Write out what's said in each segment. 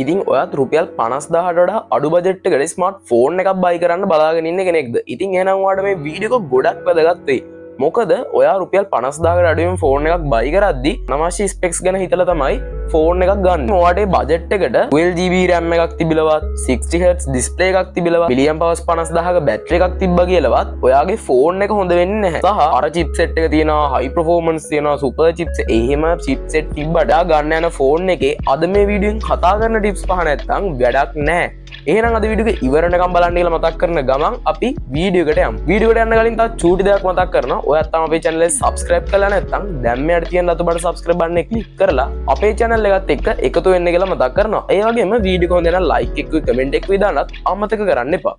ඉතින් ඔයත් රුපියල් 50000ට වඩා අඩු බජට් එකකට ස්මාර්ට් ෆෝන් එකක් buy කරන්න බලාගෙන ඉන්න කෙනෙක්ද? ඉතින් එහෙනම් ඔයාලට මේ වීඩියෝ එක ගොඩක් වැදගත් වෙයි. මොකද ඔයා රුපියල් 50000කට අඩුවෙන් ෆෝන් එකක් buy කරද්දි අනවශ්‍ය ස්පෙක්ස් ගැන හිතලා තමයි ෆෝන් එකක් ගන්න. ඔයාට බජට් එකට 12GB RAM එකක් තිබිලවත් 60Hz ඩිස්ප්ලේ එකක් තිබිලවත් මිලියම් පවර්ස් 50000ක බැටරි එකක් තිබ්බා කියලාවත් ඔයාගේ ෆෝන් එක හොඳ වෙන්නේ නැහැ. සහ අර චිප්සෙට් එක තියෙනවා, හයි පර්ෆෝමන්ස් තියෙනවා, සුපර් චිප්ස් එහෙම චිප්සෙට් තිබ්බට ගන්න යන ෆෝන් එකේ අද මේ වීඩියෝෙන් කතා කරන ටිප්ස් පහ නැත්තම් වැඩක් නැහැ. එහෙනම් අද වීඩියෝ එක ඉවරනකම් බලන්න කියලා මතක් කරන ගමන් අපි වීඩියෝ එකට යමු. වීඩියෝ එකට යන්න කලින් තවත් චූටි දෙයක් මතක් කරනවා. ඔයත් තාම අපේ channel එක subscribe කරලා නැත්නම් දැන් මෙයාට තියෙන අතු බඩ subscribe button එක click කරලා අපේ channel එකත් එක්ක එකතු වෙන්න කියලා මතක් කරනවා. ඒ වගේම වීඩියෝ එක හොඳ නම් like එකකුයි comment එකකුයි දාන්නත් අමතක කරන්න එපා.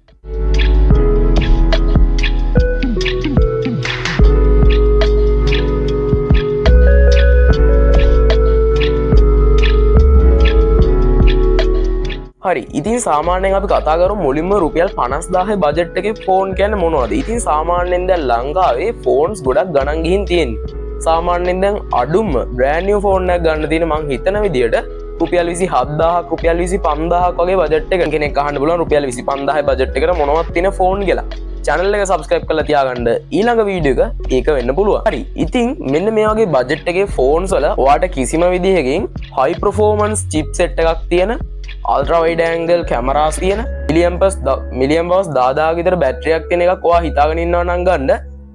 හරි ඉතින් සාමාන්‍යයෙන් අපි කතා කරමු මුලින්ම රුපියල් 50000 බජට් එකේ ෆෝන් කියන්නේ මොනවද? ඉතින් සාමාන්‍යයෙන් දැන් ලංකාවේ ෆෝන්ස් ගොඩක් ගණන් ගිහින් තියෙන්නේ. සාමාන්‍යයෙන් දැන් අඩුම බ්‍රෑන්ඩ් නිව් ෆෝන් එකක් ගන්න තියෙන මං හිතන විදියට රුපියල් 27000ක් රුපියල් 25000ක් වගේ බජට් එකක කෙනෙක් අහන්න බලන රුපියල් 25000 බජට් එකට මොනවද තියෙන ෆෝන් කියලා. channel එක subscribe කරලා තියාගන්න ඊළඟ වීඩියෝ එක ඒක වෙන්න පුළුවන්. හරි ඉතින් මෙන්න මේ වගේ බජට් එකේ ෆෝන්ස් වල ඔයාට කිසිම විදිහකින් high performance chipset එකක් තියෙන ultra wide angle cameras තියෙන මිලියම් පවර්ස් 10000 විතර බැටරියක් තියෙන එකක් ඔයා හිතාගෙන ඉන්නවා නම් ගන්න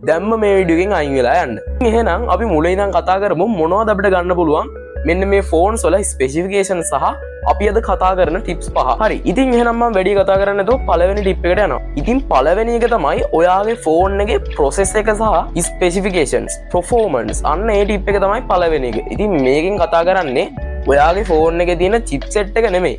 දැම්ම මේ වීඩියෝ එකෙන් අයින් වෙලා යන්න. එහෙනම් අපි මුලින් ඉඳන් කතා කරමු මොනවද අපිට ගන්න පුළුවන් මෙන්න මේ ෆෝන්ස් වල ස්පෙસિෆිකේෂන් සහ අපි අද කතා කරන ටිප්ස් පහ. හරි ඉතින් එහෙනම් මම වැඩි කතා කරන්නේ නැතුව පළවෙනි ටිප් එකට යනවා. ඉතින් පළවෙනි එක තමයි ඔයාගේ ෆෝන් එකේ process එක සහ specifications performance අන්න ඒ ටිප් එක තමයි පළවෙනි එක. ඉතින් මේකෙන් කතා කරන්නේ ඔයාගේ ෆෝන් එකේ තියෙන chipset එක නෙමෙයි.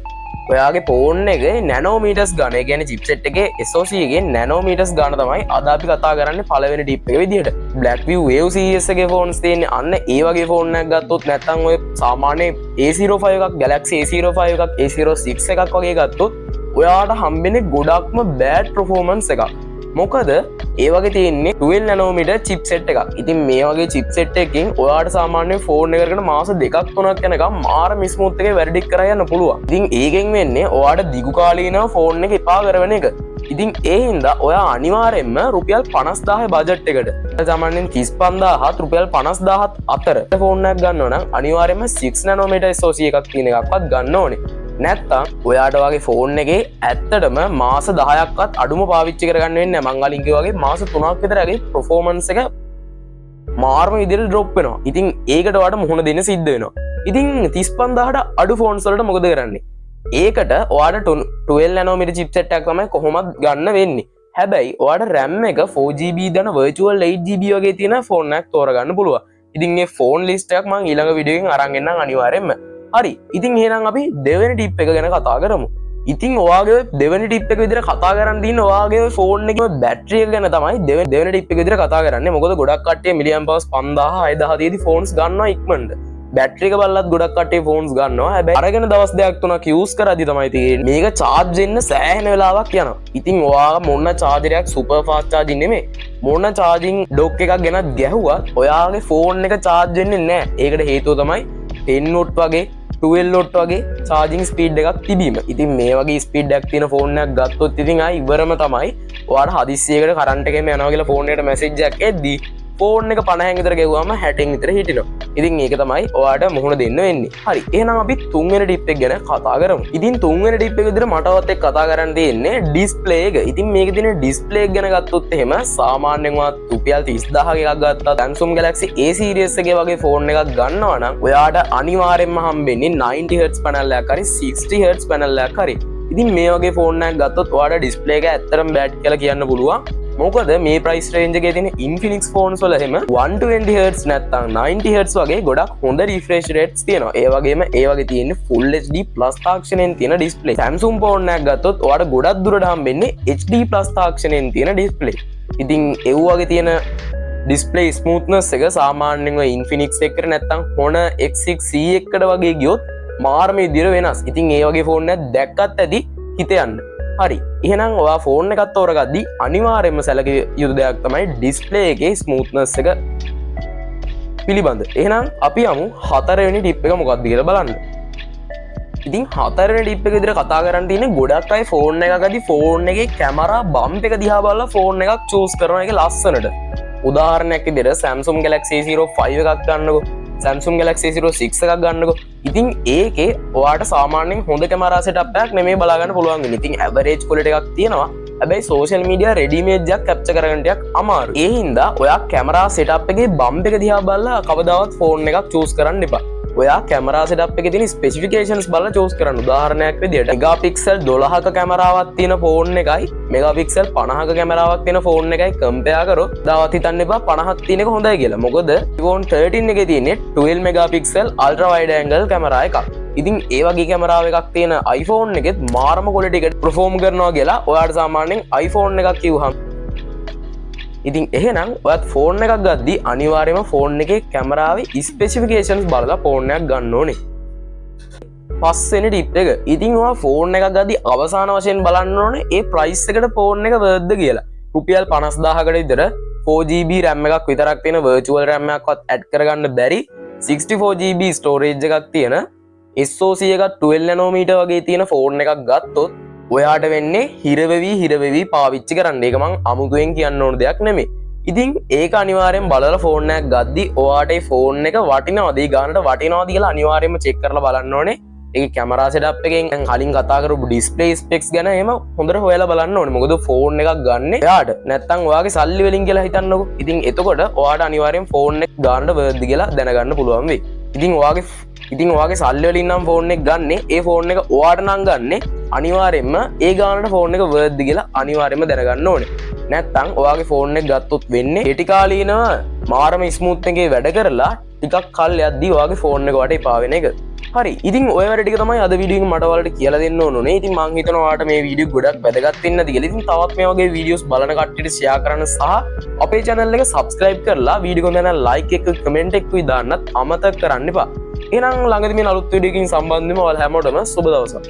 ඔයාගේ ෆෝන් එකේ නැනෝමීටර්ස් ගන්න. ඒ කියන්නේ chipset එකේ SoC එකේ නැනෝමීටර්ස් ගන්න තමයි අද අපි කතා කරන්නේ පළවෙනි ටිප් එක විදිහට. Blackview Wave series එකේ ෆෝන්ස් තියෙන්නේ අන්න ඒ වගේ ෆෝන් එකක් ගත්තොත් නැත්නම් ඔය සාමාන්‍ය A05 එකක් Galaxy A05 එකක් A06 එකක් වගේ ගත්තොත් ඔයාට හම්බෙන්නේ ගොඩක්ම bad performance එකක්. මොකද ඒ වගේ තියෙන්නේ 12 nanometer chipset එකක්. ඉතින් මේ වගේ chipset එකකින් ඔයාට සාමාන්‍ය ෆෝන් එකකට මාස 2ක් 3ක් යනකම් මාරම ස්මූත් එකේ වැඩ ටික කරා යන්න පුළුවන්. ඉතින් ඒකෙන් වෙන්නේ ඔයාට දිගු කාලීනව ෆෝන් එක එපා කරන එක. ඉතින් ඒ හින්දා ඔයා අනිවාර්යෙන්ම රුපියල් 50000 බජට් එකට සාමාන්‍යයෙන් 35000ත් රුපියල් 50000ත් අතර ෆෝන් එකක් ගන්නවා නම් අනිවාර්යෙන්ම 6 nanometer SoC එකක් තියෙන එකක්වත් ගන්න ඕනේ. නැත්තම් ඔයාට වගේ ෆෝන් එකේ ඇත්තටම මාස 10ක්වත් අඩුම පාවිච්චි කරගන්න වෙන්නේ නැහැ. මං කලින් කිව්වා වගේ මාස 3ක් විතර යගේ performance එක මාර්ම විදිහට drop වෙනවා. ඉතින් ඒකට ඔයාට මුහුණ දෙන්න සිද්ධ වෙනවා. ඉතින් 35000ට අඩු ෆෝන්ස් වලට මොකද කරන්නේ? ඒකට ඔයාට 12 nanometer chipset එකක් තමයි කොහොමද ගන්න වෙන්නේ. හැබැයි ඔයාට RAM එක 4GB දන virtual 8GB වගේ තියෙන ෆෝන් එකක් තෝරගන්න පුළුවන්. ඉතින් මේ ෆෝන් ලිස්ට් එකක් මම ඊළඟ වීඩියෝ එකෙන් අරන් එන්නම් අනිවාර්යෙන්ම. හරි ඉතින් එහෙනම් අපි දෙවෙනි ටිප් එක ගැන කතා කරමු. ඉතින් ඔයාගේ දෙවෙනි ටිප් එක විදිහට කතා කරන් දින්න ඔයාගේ ෆෝන් එකේ බැටරි එක ගැන තමයි දෙවෙනි ටිප් එක විදිහට කතා කරන්නේ. මොකද ගොඩක් කට්ටිය මිලියම් පවර්ස් 5000 6000 තියදී ෆෝන්ස් ගන්නවා ඉක්මනට. බැටරි එක බලලත් ගොඩක් කට්ටිය ෆෝන්ස් ගන්නවා. හැබැයි අරගෙන දවස් දෙකක් තුනක් යූස් කරද්දි තමයි තියෙන්නේ මේක charge වෙන්න සෑහෙන වෙලාවක් යනවා. ඉතින් ඔයා මොන chargerයක් super fast charging නෙමෙයි මොන charging dock එකක් ගෙනත් ගැහුවත් ඔයාගේ ෆෝන් එක charge වෙන්නේ නැහැ. ඒකට හේතුව තමයි 10 watt වගේ 12 watt වගේ charging speed එකක් තිබීම. ඉතින් මේ වගේ speed එකක් තියෙන ෆෝන් එකක් ගත්තොත් ඉතින් ආයි ඉවරම තමයි. ඔයාට හදිස්සියකට කරන්ට් එකෙම යනවා කියලා ෆෝන් එකට මැසේජ් එකක් එද්දී ෆෝන් එක 50න් විතර ගෙවුවාම 60න් විතර හිටිනවා. ඉතින් ඒක තමයි ඔයාට මුහුණ දෙන්න වෙන්නේ. හරි එහෙනම් අපි තුන්වෙනි ටිප් එක ගැන කතා කරමු. ඉතින් තුන්වෙනි ටිප් එක විදිහට මටවත් එක්ක කතා කරන්න තියෙන්නේ ඩිස්ප්ලේ එක. ඉතින් මේකේ තියෙන ඩිස්ප්ලේ එක ගැන ගත්තොත් එහෙම සාමාන්‍යයෙන් වත් රුපියල් 30000 එකක් ගත්තා Samsung Galaxy A series එකේ වගේ ෆෝන් එකක් ගන්නවා නම් ඔයාට අනිවාර්යෙන්ම හම්බෙන්නේ 90Hz පැනල් එකක් හරි 60Hz පැනල් එකක් හරි. ඉතින් මේ වගේ ෆෝන් එකක් ගත්තොත් ඔයාට ඩිස්ප්ලේ එක ඇත්තටම බෑඩ් කියලා කියන්න පුළුවන්. මොකද මේ ප්‍රයිස් රේන්ජ් එකේ තියෙන Infinix ෆෝන්ස් වල එහෙම 120Hz නැත්නම් 90Hz වගේ ගොඩක් හොඳ රිෆ්‍රෙෂ් රේට්ස් තියෙනවා. ඒ වගේම ඒ වගේ තියෙන්නේ Full HD Plus තාක්ෂණයෙන් තියෙන ඩිස්ප්ලේ. Samsung ෆෝන් එකක් ගත්තොත් ඔයාලට ගොඩක් දුරට හම්බෙන්නේ HD Plus තාක්ෂණයෙන් තියෙන ඩිස්ප්ලේ. ඉතින් ඒ වගේ තියෙන ඩිස්ප්ලේ ස්මූත්නස් එක සාමාන්‍යයෙන් ඔය Infinix එකට නැත්නම් Honor X6C එකට වගේ ගියොත් මාර්ම විදිහට වෙනස්. ඉතින් ඒ වගේ ෆෝන් එකක් දැක්කත් ඇති හිත යන්න. හරි එහෙනම් ඔයා ෆෝන් එකක් තෝරගද්දි අනිවාර්යයෙන්ම සැලකිය යුතු දෙයක් තමයි ඩිස්ප්ලේ එකේ ස්මූත්නස් එක පිළිබඳ. එහෙනම් අපි යමු හතරවෙනි ටිප් එක මොකක්ද කියලා බලන්න. ඉතින් හතරන ඩිප් එක විදිහට කතා කරන් තියෙන්නේ ගොඩක් අය ෆෝන් එකකදී ෆෝන් එකේ කැමරා බම්ප් එක දිහා බලලා ෆෝන් එකක් චූස් කරන එක ලස්සනට. උදාහරණයක් විදිහට Samsung Galaxy A05 එකක් ගන්නකො, Samsung Galaxy A06 එකක් ගන්නකො. ඉතින් ඒකේ ඔයාට සාමාන්‍යයෙන් හොඳ කැමරා සෙටප් එකක් නෙමෙයි බලා ගන්න පුළුවන් වෙන්නේ. ඉතින් ඇවරේජ් ක්වොලිටි එකක් තියෙනවා. හැබැයි සෝෂල් මීඩියා රෙඩි ඉමේජ් එකක් කැප්චර් කරගන්න ටිකක් අමාරුයි. ඒ හින්දා ඔයා කැමරා සෙටප් එකේ බම්ප් එක දිහා බලලා කවදාවත් ෆෝන් එකක් චූස් කරන්න එපා. ඔයා කැමරා සෙටප් එකේ තියෙන ස්පෙસિෆිකේෂන්ස් බලලා චූස් කරන්න. උදාහරණයක් විදියට මෙගාපික්සල් 12ක කැමරාවක් තියෙන ෆෝන් එකයි මෙගාපික්සල් 50ක කැමරාවක් තියෙන ෆෝන් එකයි කම්පෙයාර් කරොත් දාවත් හිතන්න එපා 50ක් තියෙන එක හොඳයි කියලා. මොකද iPhone 13 එකේ තියෙන්නේ 12 megapixel ultra wide angle camera එකක්. ඉතින් ඒ වගේ කැමරාව එකක් තියෙන iPhone එකෙත් මාරම ක්වොලිටි එකට perform කරනවා කියලා ඔයාට සාමාන්‍යයෙන් iPhone එකක් කිව්වහම ඉතින් එහෙනම් ඔයත් ෆෝන් එකක් ගද්දී අනිවාර්යයෙන්ම ෆෝන් එකේ කැමරාවේ ස්පෙસિෆිකේෂන්ස් බලලා ෆෝන් එකක් ගන්න ඕනේ. පස්වෙනි ටිප් එක. ඉතින් ඔයා ෆෝන් එකක් ගද්දී අවසාන වශයෙන් බලන්න ඕනේ ඒ ප්‍රයිස් එකට ෆෝන් එක worth ද කියලා. රුපියල් 50000කට විතර 4GB RAM එකක් විතරක් තියෙන virtual RAM එකක්වත් add කරගන්න බැරි 64GB storage එකක් තියෙන SoC එකක් 12 nanometer වගේ තියෙන ෆෝන් එකක් ගත්තොත් ඔයාට වෙන්නේ හිරවෙවි පාවිච්චි කරන්න. ඒක මං අමුතුවෙන් කියන්න ඕන දෙයක් නෙමෙයි. ඉතින් ඒක අනිවාර්යෙන් බලලා ෆෝන් එකක් ගද්දි ඔයාට ඒ ෆෝන් එක වටිනවද? ඒ ගානට වටිනවද කියලා අනිවාර්යෙන්ම චෙක් කරලා බලන්න ඕනේ. ඒක කැමරා සෙටප් එකෙන් කලින් කතා කරපු ඩිස්ප්ලේ ස්පෙක්ස් ගැන එහෙම හොඳට හොයලා බලන්න ඕනේ. මොකද ෆෝන් එකක් ගන්න එයාට නැත්තම් ඔයාගේ සල්ලි වලින් කියලා හිතන්නකෝ. ඉතින් එතකොට ඔයාට අනිවාර්යෙන් ෆෝන් එක ගන්න worth කියලා දැනගන්න පුළුවන් වෙයි. ඉතින් ඔයාගේ සල්ලි වලින් නම් ෆෝන් එක ගන්නෙ ඒ ෆෝන් එක ඔයාට නම් ගන්නෙ අනිවාර්යෙන්ම ඒ ගානට ෆෝන් එක worth කියලා අනිවාර්යෙන්ම දැනගන්න ඕනේ. නැත්තම් ඔයාගේ ෆෝන් එක ගත්තොත් වෙන්නේ කෙටි කාලීනව මාරම ස්මූත් එකේ වැඩ කරලා ටිකක් කල් යද්දී ඔයාගේ ෆෝන් එක වට එපා වෙන එක. හරි. ඉතින් ඔය වැඩ ටික තමයි අද වීඩියෝ එකෙන් මට ඔයාලට කියලා දෙන්න ඕනේ. ඉතින් මං හිතනවා ඔයාලට මේ වීඩියෝ ගොඩක් වැදගත් වෙන්න ඇති කියලා. ඉතින් තවත් මේ වගේ වීඩියෝස් බලන කට්ටියට ෂෙයා කරන්න සහ අපේ channel එක subscribe කරලා වීඩියෝ එක ගැන like එක comment එකකුයි දාන්නත් අමතක කරන්න එපා. එහෙනම් ළඟදී මේ අලුත් වීඩියෝ එකකින් සම්බන්ධ වෙමු. ඔයාලා හැමෝටම සුබ දවසක්.